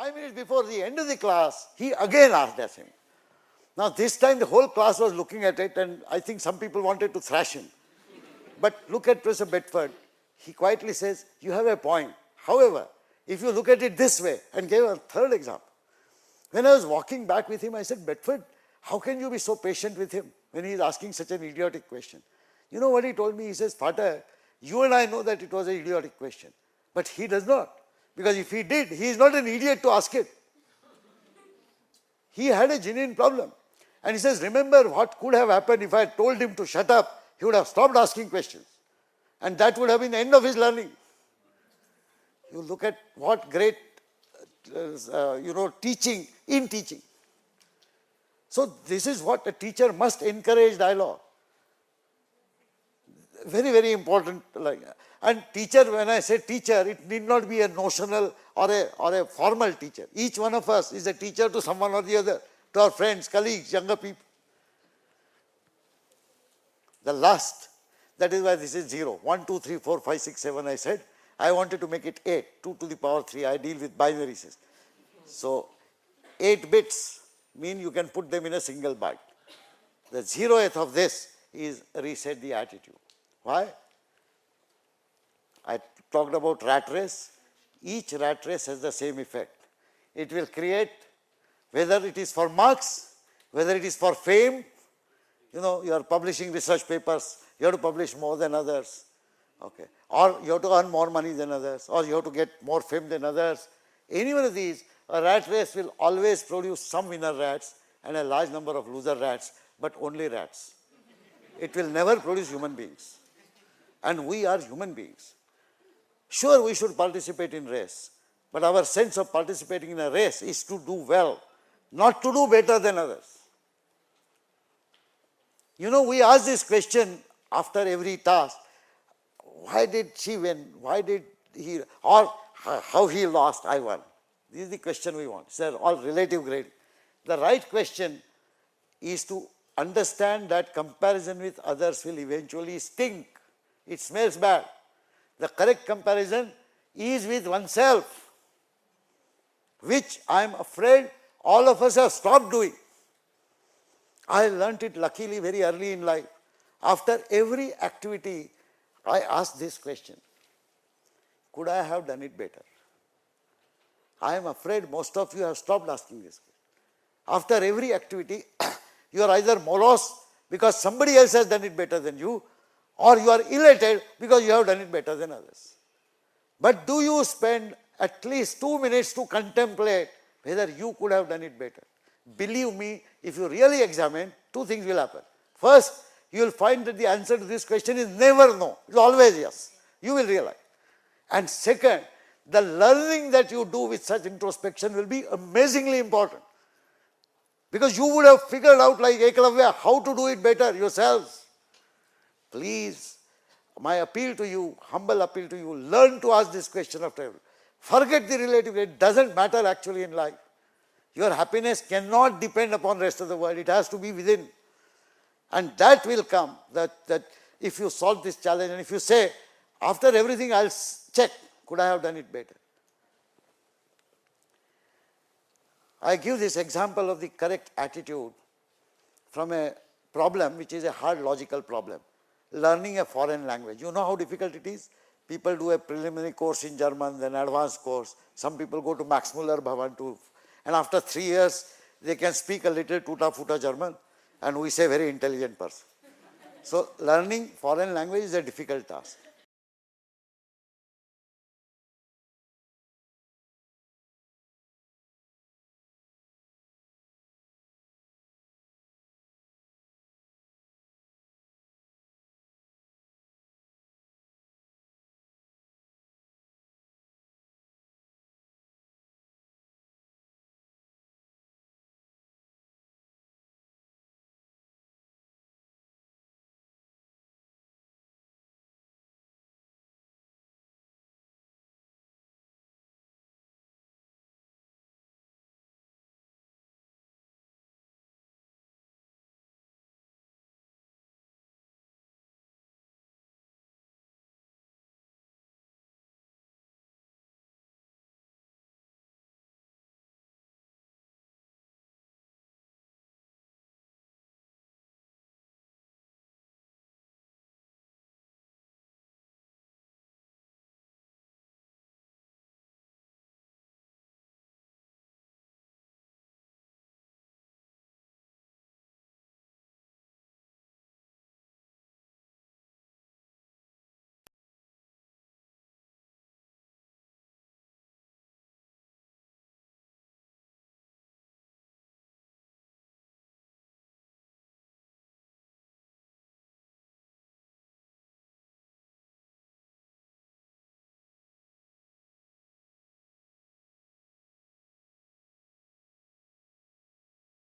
5 minutes before the end of the class, he again asked us him. Now this time the whole class was looking at it, and I think some people wanted to thrash him. But look at Professor Bedford. He quietly says, you have a point. However, if you look at it this way, and gave a third example. When I was walking back with him, I said, Bedford, how can you be so patient with him when he is asking such an idiotic question? You know what he told me? He says, Father, you and I know that it was an idiotic question, but he does not. Because if he did, he is not an idiot to ask it. He had a genuine problem. And he says, remember what could have happened if I had told him to shut up, he would have stopped asking questions. And that would have been the end of his learning. You look at what great, teaching in teaching. So this is what a teacher must encourage dialogue. Very, very important. And teacher, when I say teacher, it need not be a notional or a formal teacher. Each one of us is a teacher to someone or the other, to our friends, colleagues, younger people. The last, that is why this is 0. 1, 2, 3, 4, 5, 6, 7, I said. I wanted to make it 8, 2 to the power 3. I deal with binaries. So 8 bits mean you can put them in a single byte. The 0th of this is reset the attitude. Why? I talked about rat race. Each rat race has the same effect. It will create, whether it is for marks, whether it is for fame, you are publishing research papers, you have to publish more than others, okay, or you have to earn more money than others, or you have to get more fame than others. Any one of these, a rat race will always produce some winner rats and a large number of loser rats, but only rats. It will never produce human beings. And we are human beings. Sure, we should participate in race, but our sense of participating in a race is to do well, not to do better than others. We ask this question after every task. Why did she win? Why did he, or how he lost, I won. This is the question we want. It's all relative grading. The right question is to understand that comparison with others will eventually stink. It smells bad. The correct comparison is with oneself, which I am afraid all of us have stopped doing. I learnt it luckily very early in life. After every activity, I asked this question: could I have done it better? I am afraid most of you have stopped asking this question. After every activity, you are either morose because somebody else has done it better than you, or you are elated because you have done it better than others. But do you spend at least 2 minutes to contemplate whether you could have done it better? Believe me, if you really examine, 2 things will happen. First, you will find that the answer to this question is never no. It's always yes. You will realize. And second, the learning that you do with such introspection will be amazingly important. Because you would have figured out, like Ekalavya, how to do it better yourselves. Please, my appeal to you, humble appeal to you, learn to ask this question after every. Forget the relative. It doesn't matter actually in life. Your happiness cannot depend upon the rest of the world. It has to be within. And that will come, that if you solve this challenge and if you say, after everything I'll check, could I have done it better? I give this example of the correct attitude from a problem which is a hard logical problem. Learning a foreign language. You know how difficult it is? People do a preliminary course in German, then advanced course. Some people go to Max Muller Bhavan too. And after 3 years, they can speak a little tuta-futa German, and we say very intelligent person. So learning foreign language is a difficult task.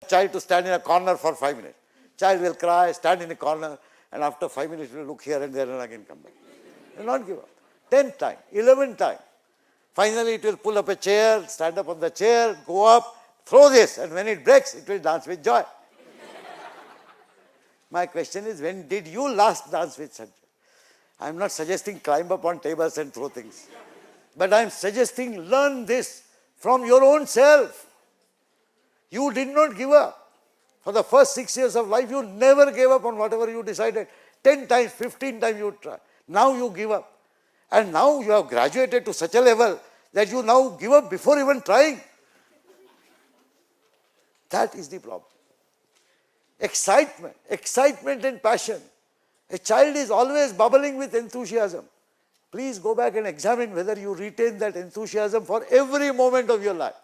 child to stand in a corner for 5 minutes. Child will cry, stand in a corner, and after 5 minutes will look here and there and again come back. It will not give up. 10th time, 11th time. Finally it will pull up a chair, stand up on the chair, go up, throw this, and when it breaks, it will dance with joy. My question is, when did you last dance with such joy? I am not suggesting climb up on tables and throw things. But I am suggesting learn this from your own self. You did not give up. For the first 6 years of life, you never gave up on whatever you decided. 10 times, 15 times you try. Now you give up. And now you have graduated to such a level that you now give up before even trying. That is the problem. Excitement and passion. A child is always bubbling with enthusiasm. Please go back and examine whether you retain that enthusiasm for every moment of your life.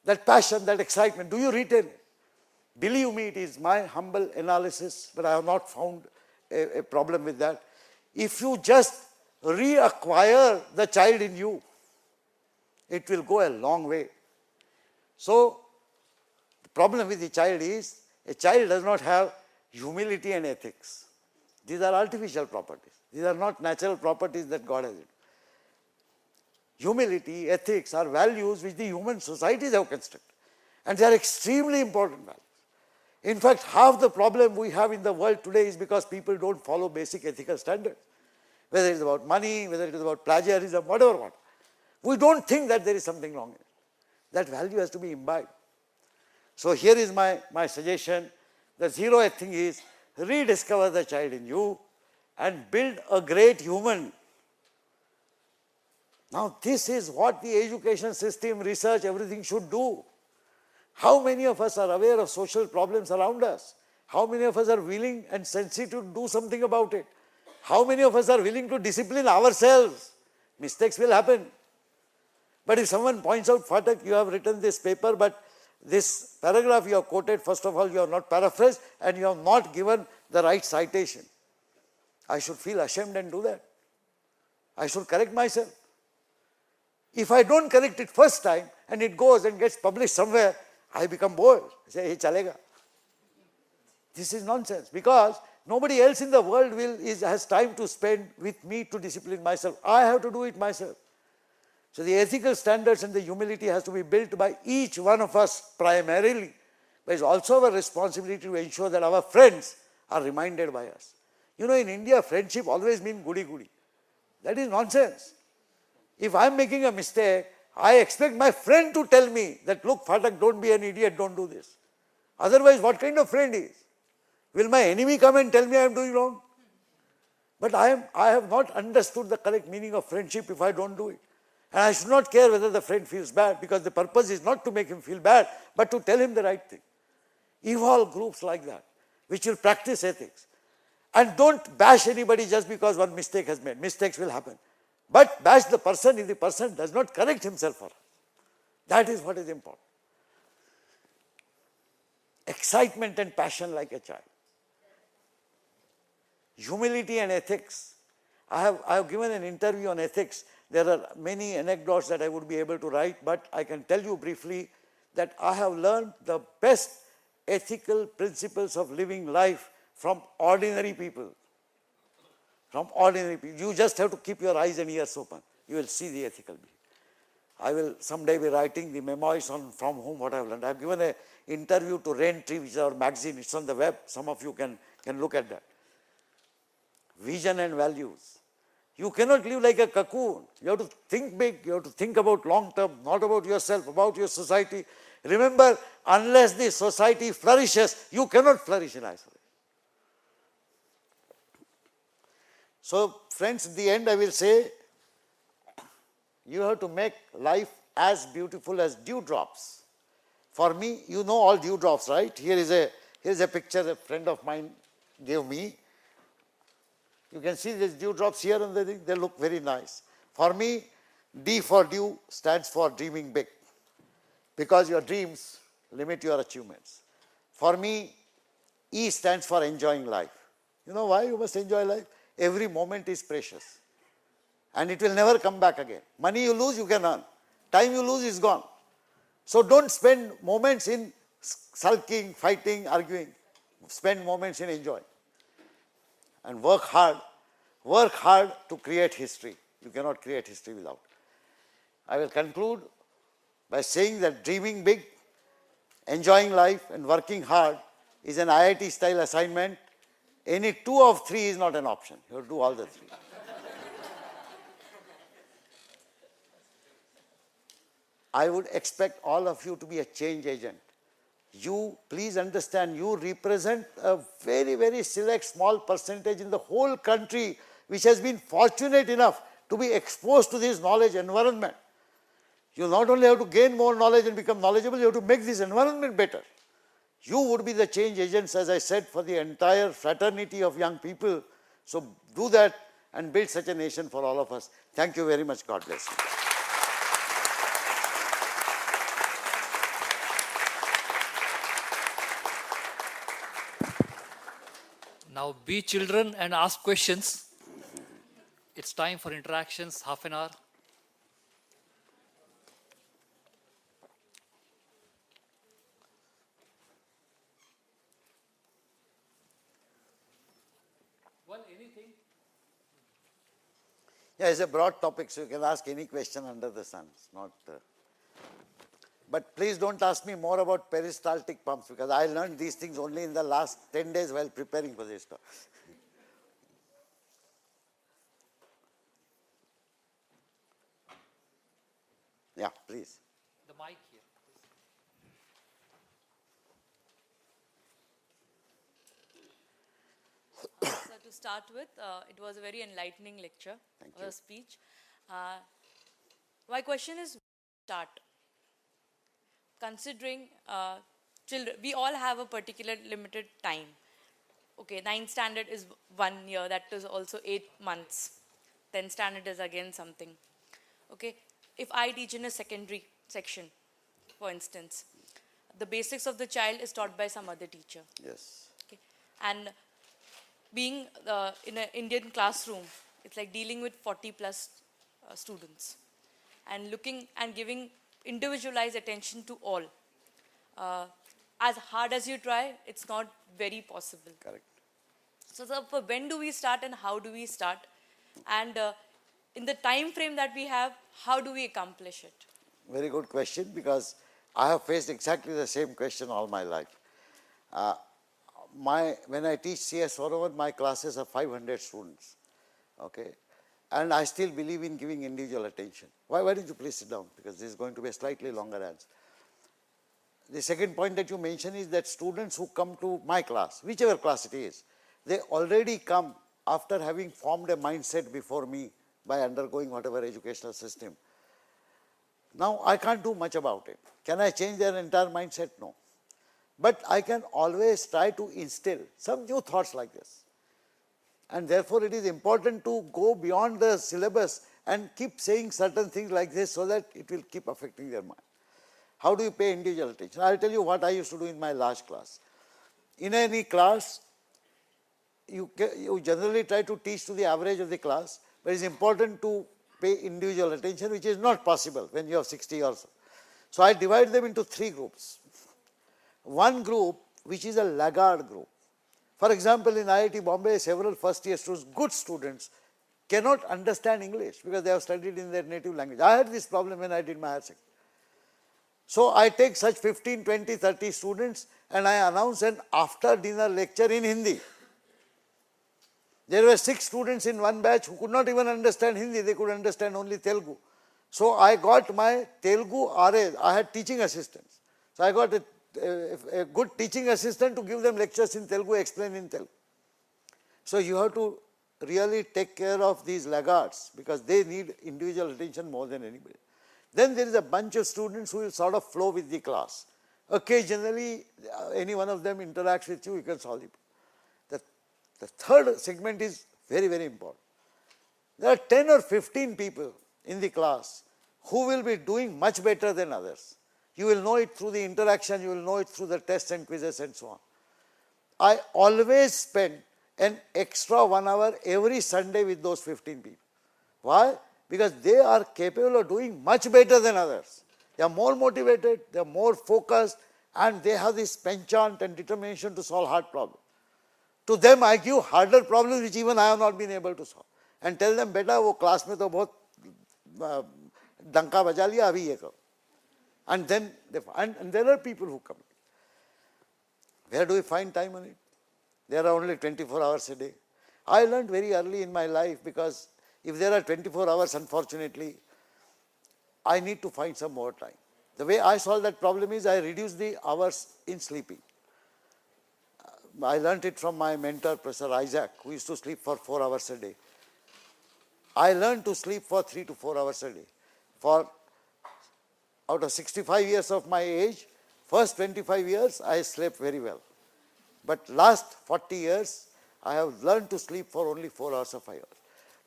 That passion, that excitement, do you retain it? Believe me, it is my humble analysis, but I have not found a problem with that. If you just reacquire the child in you, it will go a long way. So, the problem with the child is, a child does not have humility and ethics. These are artificial properties. These are not natural properties that God has. Humility, ethics are values which the human societies have constructed. And they are extremely important values. In fact, half the problem we have in the world today is because people don't follow basic ethical standards. Whether it is about money, whether it is about plagiarism, whatever. We don't think that there is something wrong in it. That value has to be imbibed. So here is my suggestion. The zeroth thing is rediscover the child in you and build a great human. Now this is what the education system, research, everything should do. How many of us are aware of social problems around us? How many of us are willing and sensitive to do something about it? How many of us are willing to discipline ourselves? Mistakes will happen. But if someone points out, Phatak, you have written this paper, but this paragraph you have quoted, first of all, you have not paraphrased and you have not given the right citation. I should feel ashamed and do that. I should correct myself. If I don't correct it first time and it goes and gets published somewhere, I become bored. I say, hey, chalega. This is nonsense because nobody else in the world has time to spend with me to discipline myself. I have to do it myself. So the ethical standards and the humility has to be built by each one of us primarily. But it's also our responsibility to ensure that our friends are reminded by us. You know, in India, friendship always means goody-goody. That is nonsense. If I am making a mistake, I expect my friend to tell me that, look, Phatak, don't be an idiot, don't do this. Otherwise, what kind of friend is? Will my enemy come and tell me I am doing wrong? But I have not understood the correct meaning of friendship if I don't do it. And I should not care whether the friend feels bad, because the purpose is not to make him feel bad, but to tell him the right thing. Evolve groups like that, which will practice ethics. And don't bash anybody just because one mistake has made. Mistakes will happen. But bash the person if the person does not correct himself for us. That is what is important. Excitement and passion like a child. Humility and ethics. I have given an interview on ethics. There are many anecdotes that I would be able to write, but I can tell you briefly that I have learned the best ethical principles of living life from ordinary people. From ordinary people. You just have to keep your eyes and ears open. You will see the ethical behavior. I will someday be writing the memoirs on from whom what I have learned. I have given an interview to Raintree, which is our magazine. It's on the web. Some of you can look at that. Vision and values. You cannot live like a cocoon. You have to think big. You have to think about long term, not about yourself, about your society. Remember, unless the society flourishes, you cannot flourish in isolation. So, friends, in the end I will say, you have to make life as beautiful as dewdrops. For me, you know all dewdrops, right? Here is a picture a friend of mine gave me. You can see these dewdrops here and they look very nice. For me, D for dew stands for dreaming big, because your dreams limit your achievements. For me, E stands for enjoying life. You know why you must enjoy life? Every moment is precious and it will never come back again. Money you lose, you can earn. Time you lose is gone. So don't spend moments in sulking, fighting, arguing. Spend moments in enjoying. And work hard. Work hard to create history. You cannot create history without. I will conclude by saying that dreaming big, enjoying life and working hard is an IIT style assignment. Any two of three is not an option. You have to do all the three. I would expect all of you to be a change agent. You, please understand, you represent a very, very select small percentage in the whole country which has been fortunate enough to be exposed to this knowledge environment. You not only have to gain more knowledge and become knowledgeable, you have to make this environment better. You would be the change agents, as I said, for the entire fraternity of young people. So do that and build such a nation for all of us. Thank you very much. God bless you. Now be children and ask questions. It's time for interactions, half an hour. Well, anything. Yeah, it's a broad topic, so you can ask any question under the sun. It's not. But please don't ask me more about peristaltic pumps, because I learned these things only in the last 10 days while preparing for this talk. Yeah, please. The mic here. So to start with, it was a very enlightening lecture, or a speech. My question is, start. Considering children, we all have a particular limited time. Okay, 9th standard is 1 year, that is also 8 months. 10th standard is again something. Okay, if I teach in a secondary section, for instance, the basics of the child is taught by some other teacher. Yes. Okay, and being in an Indian classroom, it's like dealing with 40 plus students and looking and giving individualized attention to all. As hard as you try, it's not very possible. Correct. So when do we start and how do we start? And in the time frame that we have, how do we accomplish it? Very good question, because I have faced exactly the same question all my life. When I teach CS 401, my classes are 500 students. Okay. And I still believe in giving individual attention. Why don't you please sit down, because this is going to be a slightly longer answer. The second point that you mentioned is that students who come to my class, whichever class it is, they already come after having formed a mindset before me by undergoing whatever educational system. Now, I can't do much about it. Can I change their entire mindset? No. But I can always try to instill some new thoughts like this. And therefore, it is important to go beyond the syllabus and keep saying certain things like this so that it will keep affecting their mind. How do you pay individual attention? I will tell you what I used to do in my last class. In any class, you generally try to teach to the average of the class, but it's important to pay individual attention, which is not possible when you have 60 or so. So I divide them into 3 groups. One group, which is a laggard group. For example, in IIT Bombay, several first year students, good students, cannot understand English because they have studied in their native language. I had this problem when I did my higher secondary. So I take such 15, 20, 30 students and I announce an after dinner lecture in Hindi. There were 6 students in one batch who could not even understand Hindi, they could understand only Telugu. So I got my Telugu RA, I had teaching assistants. So I got a good teaching assistant to give them lectures in Telugu, explain in Telugu. So you have to really take care of these laggards because they need individual attention more than anybody. Then there is a bunch of students who will sort of flow with the class. Occasionally, any one of them interacts with you, you can solve it. The third segment is very, very important. There are 10 or 15 people in the class who will be doing much better than others. You will know it through the interaction, you will know it through the tests and quizzes and so on. I always spend an extra 1 hour every Sunday with those 15 people. Why? Because they are capable of doing much better than others. They are more motivated, they are more focused, and they have this penchant and determination to solve hard problems. To them, I give harder problems which even I have not been able to solve. And tell them, beta, वो class में तो बहुत डंका बजा लिया, अभी ये करो. And then, and there are people who come. Where do we find time on it? There are only 24 hours a day. I learned very early in my life, because if there are 24 hours, unfortunately, I need to find some more time. The way I solve that problem is I reduce the hours in sleeping. I learned it from my mentor, Professor Isaac, who used to sleep for 4 hours a day. I learned to sleep for 3 to 4 hours a day. For out of 65 years of my age, first 25 years I slept very well. But last 40 years, I have learned to sleep for only 4 hours or 5 hours.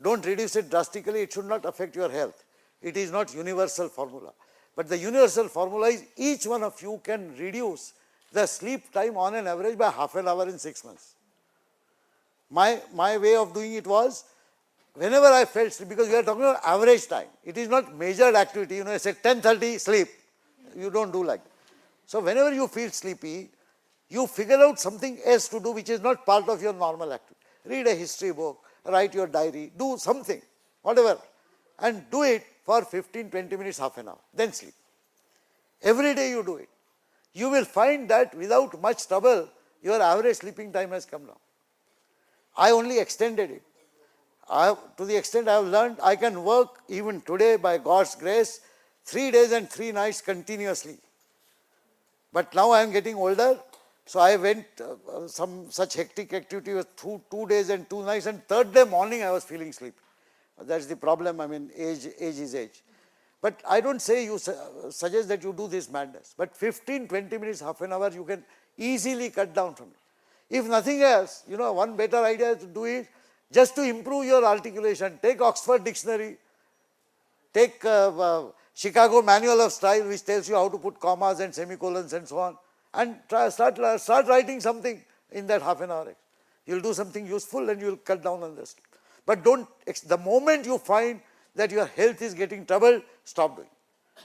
Don't reduce it drastically, it should not affect your health. It is not universal formula. But the universal formula is each one of you can reduce the sleep time on an average by half an hour in 6 months. My way of doing it was, whenever I felt sleep, because we are talking about average time, it is not measured activity. You know, I say 10:30 sleep, you don't do like that. So whenever you feel sleepy, you figure out something else to do which is not part of your normal activity. Read a history book, write your diary, do something, whatever, and do it for 15-20 minutes, half an hour, then sleep. Every day you do it. You will find that without much trouble, your average sleeping time has come down. I only extended it. To the extent I have learned, I can work even today by God's grace 3 days and 3 nights continuously. But now I am getting older, so I went some such hectic activity was through 2 days and 2 nights, and third day morning I was feeling sleepy. That's the problem. I mean, age is age. But I don't say you suggest that you do this madness. But 15-20 minutes, half an hour, you can easily cut down from it. If nothing else, you know, one better idea to do is just to improve your articulation. Take Oxford Dictionary, take Chicago Manual of Style, which tells you how to put commas and semicolons and so on, and start writing something in that half an hour. You'll do something useful and you'll cut down on this. But don't, the moment you find that your health is getting troubled, stop doing it.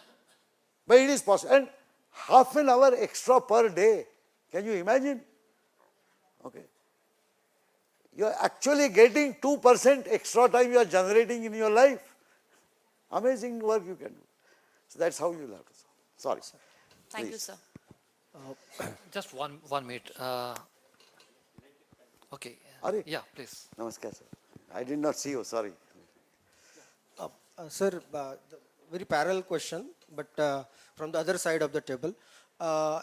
But it is possible. And half an hour extra per day, can you imagine? Okay. You are actually getting 2% extra time you are generating in your life. Amazing work you can do. So that's how you will have to solve. Sorry. Thank you, Please. sir. Just one minute. Okay. Are Yeah, please. Namaskar, sir. I did not see you, sorry. Sir, the very parallel question, but from the other side of the table.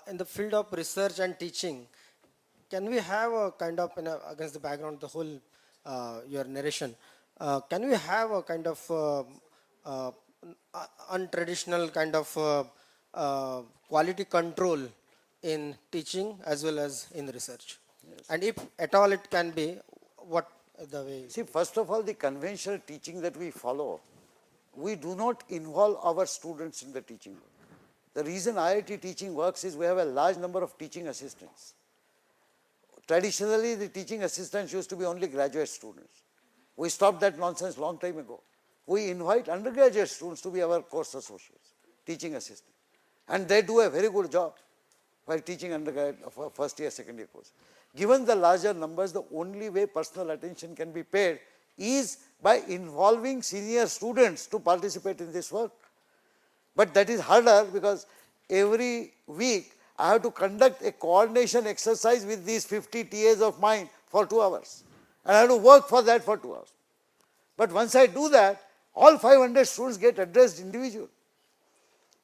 In the field of research and teaching, can we have a kind of, against the background of the whole your narration, can we have a kind of untraditional kind of quality control in teaching as well as in research? Yes. And if at all it can be, what the way? See, first of all, the conventional teaching that we follow, we do not involve our students in the teaching work. The reason IIT teaching works is we have a large number of teaching assistants. Traditionally, the teaching assistants used to be only graduate students. We stopped that nonsense long time ago. We invite undergraduate students to be our course associates, teaching assistants. And they do a very good job while teaching undergrad, first year, second year course. Given the larger numbers, the only way personal attention can be paid is by involving senior students to participate in this work. But that is harder because every week I have to conduct a coordination exercise with these 50 TAs of mine for 2 hours. And I have to work for that for 2 hours. But once I do that, all 500 students get addressed individually.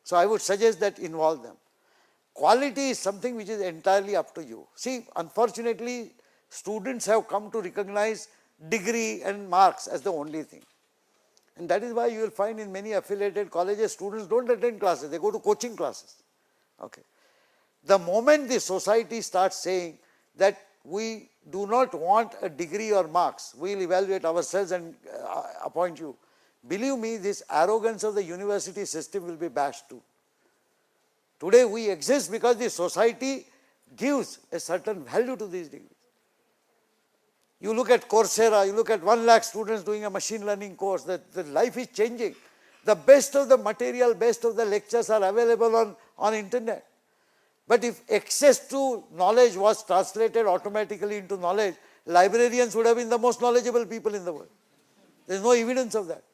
So I would suggest that involve them. Quality is something which is entirely up to you. See, unfortunately, students have come to recognize degree and marks as the only thing. And that is why you will find in many affiliated colleges, students don't attend classes, they go to coaching classes. Okay. The moment the society starts saying that we do not want a degree or marks, we will evaluate ourselves and appoint you. Believe me, this arrogance of the university system will be bashed too. Today we exist because the society gives a certain value to these degrees. You look at Coursera, you look at 1 lakh students doing a machine learning course, the life is changing. The best of the material, best of the lectures are available on internet. But if access to knowledge was translated automatically into knowledge, librarians would have been the most knowledgeable people in the world. There is no evidence of that.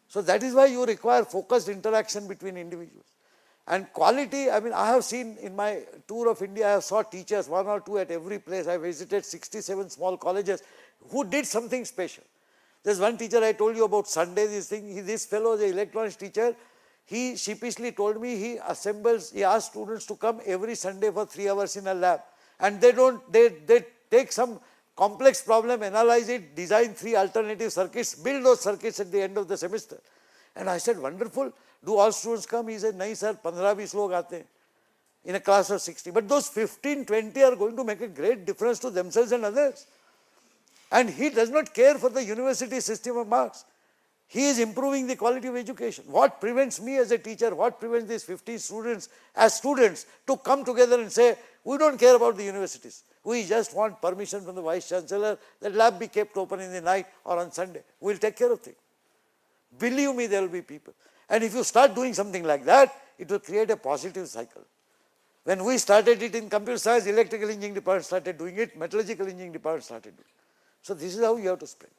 So that is why you require focused interaction between individuals. And quality, I mean, I have seen in my tour of India, I have saw teachers, 1 or 2 at every place. I visited 67 small colleges who did something special. There's one teacher I told you about Sunday, this fellow, the electronics teacher, he sheepishly told me he asks students to come every Sunday for 3 hours in a lab. And they take some complex problem, analyze it, design 3 alternative circuits, build those circuits at the end of the semester. And I said, wonderful. Do all students come? He said, nahi sir, 15-20 log aate hain in a class of 60. But those 15-20 are going to make a great difference to themselves and others. And he does not care for the university system of marks. He is improving the quality of education. What prevents me as a teacher, what prevents these 50 students as students to come together and say, we don't care about the universities. We just want permission from the Vice Chancellor that lab be kept open in the night or on Sunday. We'll take care of things. Believe me, there will be people. And if you start doing something like that, it will create a positive cycle. When we started it in computer science, electrical engineering department started doing it, metallurgical engineering department started doing it. So this is how you have to spread.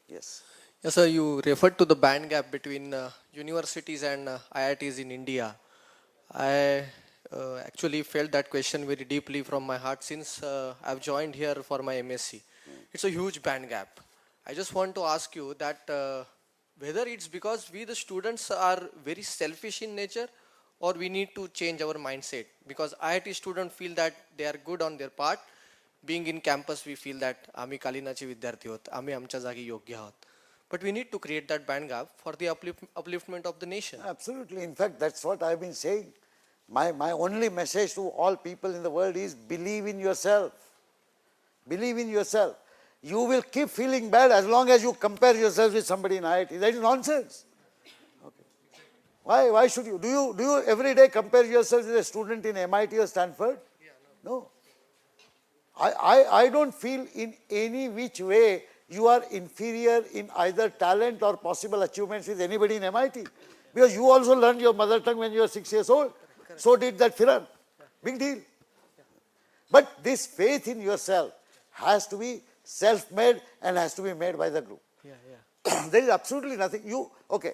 Yes. Yes, sir, you referred to the band gap between universities and IITs in India. I actually felt that question very deeply from my heart since I've joined here for my MSc. It's a huge band gap. I just want to ask you that whether it's because we the students are very selfish in nature or we need to change our mindset, because IIT students feel that they are good on their part. Being in campus, we feel that आम्ही कालिनाचे विद्यार्थी आहोत, आम्ही आमच्या जागी योग्य आहोत. But we need to create that band gap for the upliftment of the nation. Absolutely. In fact, that's what I've been saying. My only message to all people in the world is believe in yourself. Believe in yourself. You will keep feeling bad as long as you compare yourself with somebody in IIT. That is nonsense. Okay. Why should you? Do you every day compare yourself with a student in MIT or Stanford? No. I don't feel in any which way you are inferior in either talent or possible achievements with anybody in MIT. Because you also learned your mother tongue when you were 6 years old. Correct. So did that Firan. Big deal. But this faith in yourself has to be self-made and has to be made by the group. There is absolutely nothing. Okay,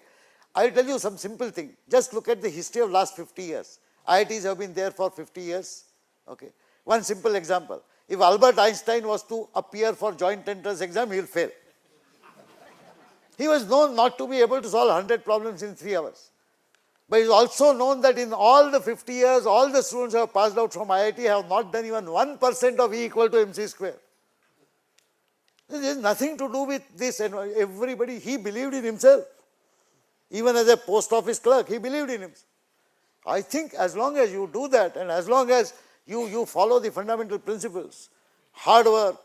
I'll tell you some simple thing. Just look at the history of last 50 years. IITs have been there for 50 years. Okay. One simple example. If Albert Einstein was to appear for joint entrance exam, he will fail. He was known not to be able to solve 100 problems in 3 hours. But it is also known that in all the 50 years, all the students who have passed out from IIT have not done even 1% of E equal to MC square. There is nothing to do with this. And everybody, he believed in himself. Even as a post office clerk, he believed in himself. I think as long as you do that and as long as you follow the fundamental principles, hard work,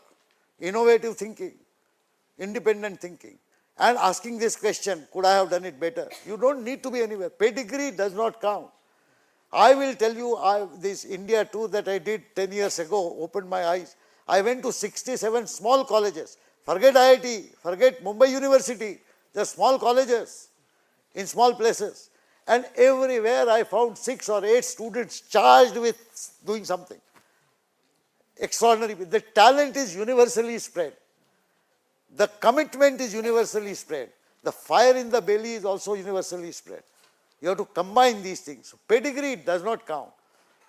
innovative thinking, independent thinking, and asking this question, could I have done it better? You don't need to be anywhere. Pedigree does not count. I will tell you, this India tour that I did 10 years ago opened my eyes. I went to 67 small colleges. Forget IIT, forget Mumbai University, the small colleges in small places. And everywhere I found 6 or 8 students charged with doing something. Extraordinary. The talent is universally spread. The commitment is universally spread. The fire in the belly is also universally spread. You have to combine these things. Pedigree does not count.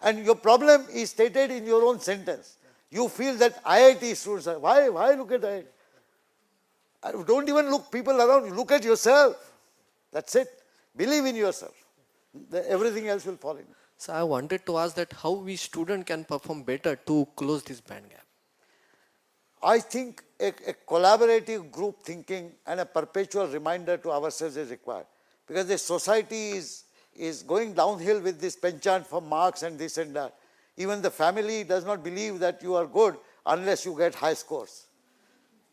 And your problem is stated in your own sentence. You feel that IIT students are, why look at IIT? Don't even look people around you. Look at yourself. That's it. Believe in yourself. Everything else will fall in. So I wanted to ask that how we student can perform better to close this band gap. I think a collaborative group thinking and a perpetual reminder to ourselves is required. Because the society is going downhill with this penchant for marks and this and that. Even the family does not believe that you are good unless you get high scores.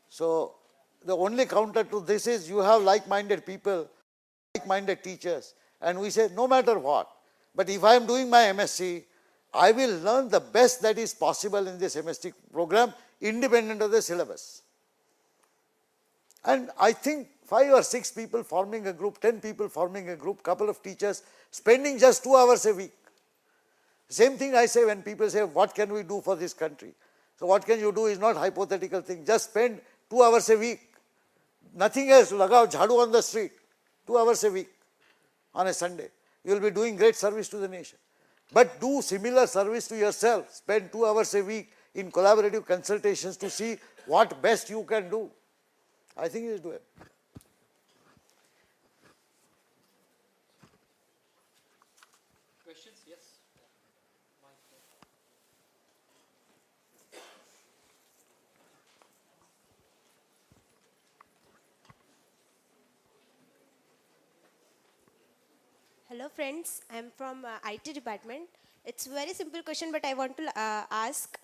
So the only counter to this is you have like-minded people, like-minded teachers, and we say no matter what, but if I am doing my MSc, I will learn the best that is possible in this MSc program independent of the syllabus. And I think 5 or 6 people forming a group, 10 people forming a group, couple of teachers spending just 2 hours a week. Same thing I say when people say, what can we do for this country? So what can you do is not hypothetical thing. Just spend 2 hours a week. Nothing else. Lagao jhadu on the street. 2 hours a week on a Sunday. You will be doing great service to the nation. But do similar service to yourself. Spend 2 hours a week in collaborative consultations to see what best you can do. I think it is doable. Questions? Yes. Hello friends, I am from IT department. It's a very simple question but I want to ask,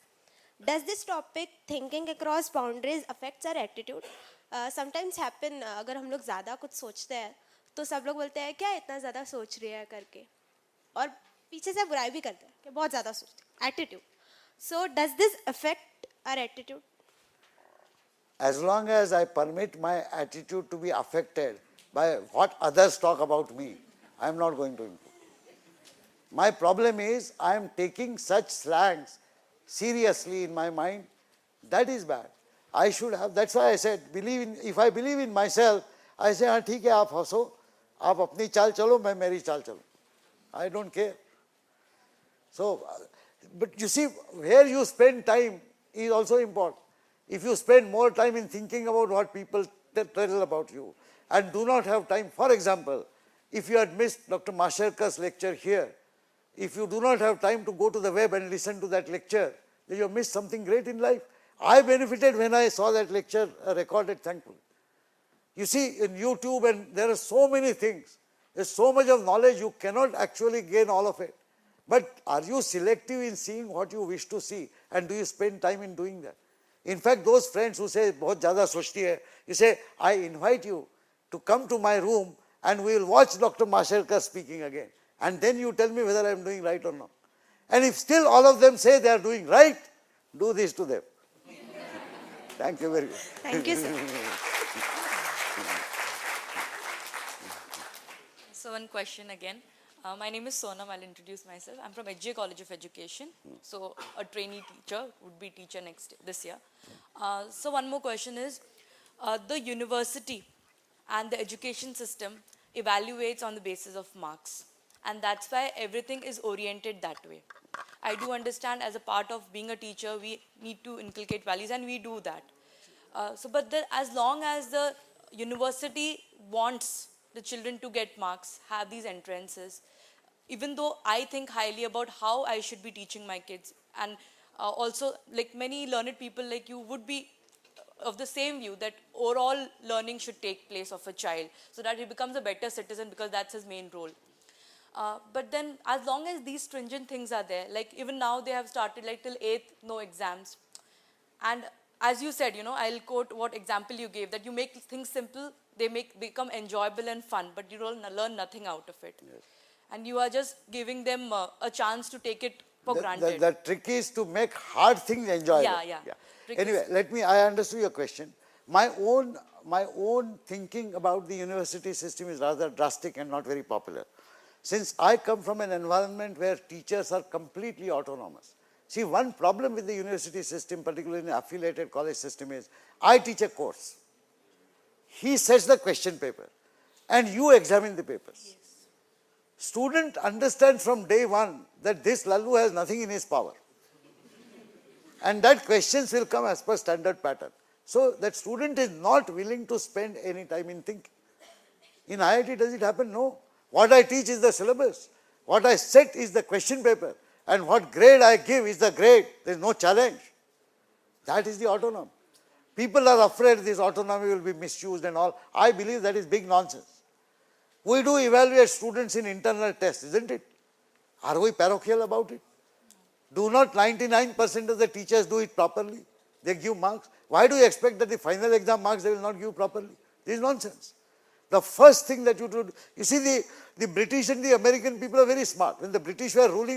does this topic thinking across boundaries affects our attitude? Sometimes happen अगर हम लोग ज़्यादा कुछ सोचते हैं तो सब लोग बोलते हैं क्या इतना ज़्यादा सोच रही है करके और पीछे से बुराई भी करते हैं कि बहुत ज़्यादा सोचते हैं attitude. So does this affect our attitude? As long as I permit my attitude to be affected by what others talk about me, I am not going to improve. My problem is I am taking such slangs seriously in my mind. That is bad. I should have, that's why I said, if I believe in myself, I say, हाँ ठीक है आप हंसो, आप अपनी चाल चलो, मैं मेरी चाल चलो. I don't care. So, but you see, where you spend time is also important. If you spend more time in thinking about what people tell about you and do not have time, for example, if you had missed Dr. Masherkar's lecture here, if you do not have time to go to the web and listen to that lecture, then you have missed something great in life. I benefited when I saw that lecture recorded, thankfully. You see, in YouTube, and there are so many things. There's so much of knowledge, you cannot actually gain all of it. But are you selective in seeing what you wish to see? And do you spend time in doing that? In fact, those friends who say, बहुत ज़्यादा सोचती है, you say, I invite you to come to my room and we will watch Dr. Masherkar speaking again. And then you tell me whether I am doing right or not. And if still all of them say they are doing right, do this to them. Thank you very much. Thank you, sir. So one question again. My name is Sonam. I'll introduce myself. I'm from HJ College of Education. So a trainee teacher, would be teacher this year. So one more question is, the university and the education system evaluates on the basis of marks. And that's why everything is oriented that way. I do understand as a part of being a teacher, we need to inculcate values and we do that. As long as the university wants the children to get marks, have these entrances, even though I think highly about how I should be teaching my kids, and also like many learned people like you would be of the same view that overall learning should take place of a child so that he becomes a better citizen because that's his main role. But then as long as these stringent things are there, like even now they have started like till 8th, no exams. And as you said, I'll quote what example you gave, that you make things simple, they become enjoyable and fun, but you don't learn nothing out of it. Yes. And you are just giving them a chance to take it for granted. The trick is to make hard things enjoyable. Yeah. Anyway, I understood your question. My own thinking about the university system is rather drastic and not very popular. Since I come from an environment where teachers are completely autonomous. See, one problem with the university system, particularly in the affiliated college system, is I teach a course. He sets the question paper and you examine the papers. Yes. Student understands from day one that this Lallu has nothing in his power. And that questions will come as per standard pattern. So that student is not willing to spend any time in thinking. In IIT, does it happen? No. What I teach is the syllabus. What I set is the question paper. And what grade I give is the grade. There is no challenge. That is the autonomy. People are afraid this autonomy will be misused and all. I believe that is big nonsense. We do evaluate students in internal tests, isn't it? Are we parochial about it? Do not 99% of the teachers do it properly? They give marks. Why do you expect that the final exam marks they will not give properly? This is nonsense. The first thing that you do, you see the British and the American people are very smart. When the British were ruling